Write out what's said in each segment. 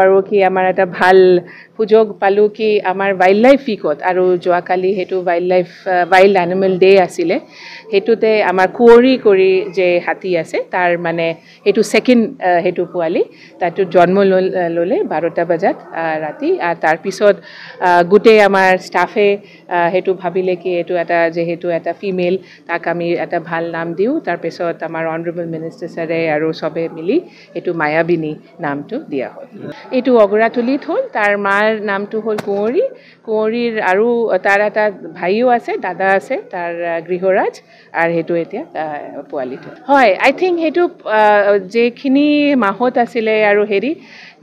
পাৰোঁ কি আমাৰ এটা ভাল সুযোগ পালোঁ কি আমাৰ ৱাইল্ড লাইফ উইকত আৰু যোৱাকালি সেইটো ৱাইল্ড এনিমেল ডে আছিলে সেইটোতে আমাৰ কুঁৱৰী কৰি যে হাতী আছে তাৰ মানে সেইটো ছেকেণ্ড সেইটো পোৱালি তাতো জন্ম ল'লে 12টা বজাত ৰাতি আৰু তাৰপিছত গোটেই আমাৰ ষ্টাফে সেইটো ভাবিলে কি এইটো এটা যিহেতু এটা ফিমেল তাক আমি এটা ভাল নাম দিওঁ তাৰপিছত আমাৰ অনাৰেবল মিনিষ্টাৰ ছাৰে আৰু চবে মিলি এইটো মায়াবিনী নামটো দিয়া হ'ল এইটো অগৰাতুলিত হ'ল তাৰ মাৰ নামটো হ'ল কুঁৱৰীৰ আৰু তাৰ এটা ভাইও আছে দাদা আছে তাৰ গৃহৰাজ আৰু সেইটো এতিয়া পোৱালিটো হয় আই থিংক সেইটো যিখিনি মাহত আছিলে আৰু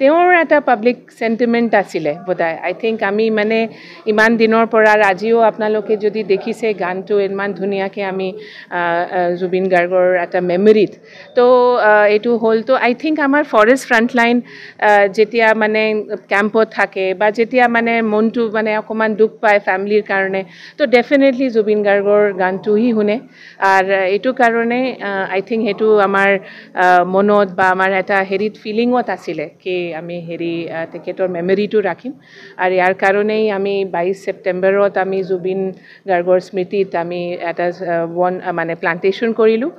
তেওঁৰ এটা পাব্লিক চেণ্টিমেণ্ট আছিলে বোধহয় আই থিংক আমি মানে ইমান দিনৰ পৰা আজিও আপোনালোকে যদি দেখিছে গানটো ইমান ধুনীয়াকৈ আমি জুবিন গাৰ্গৰ এটা মেমৰিত তো এইটো হ'ল তো আই থিংক আমাৰ ফৰেষ্ট ফ্ৰণ্টলাইন যেতিয়া মানে কেম্পত থাকে বা যেতিয়া মানে মনটো মানে অকণমান দুখ পায় ফেমিলিৰ কাৰণে তো ডেফিনেটলি জুবিন গাৰ্গৰ গানটোহি শুনে আৰু এইটো কাৰণে আই থিংক সেইটো আমাৰ মনত বা আমাৰ এটা ফিলিঙত আছিলে কি আমি তেখেতৰ মেমৰিটো ৰাখিম আৰু ইয়াৰ কাৰণেই আমি 22 ছেপ্টেম্বৰত আমি জুবিন গাৰ্গৰ স্মৃতিত আমি এটা মানে প্লান্টেশ্যন কৰিলোঁ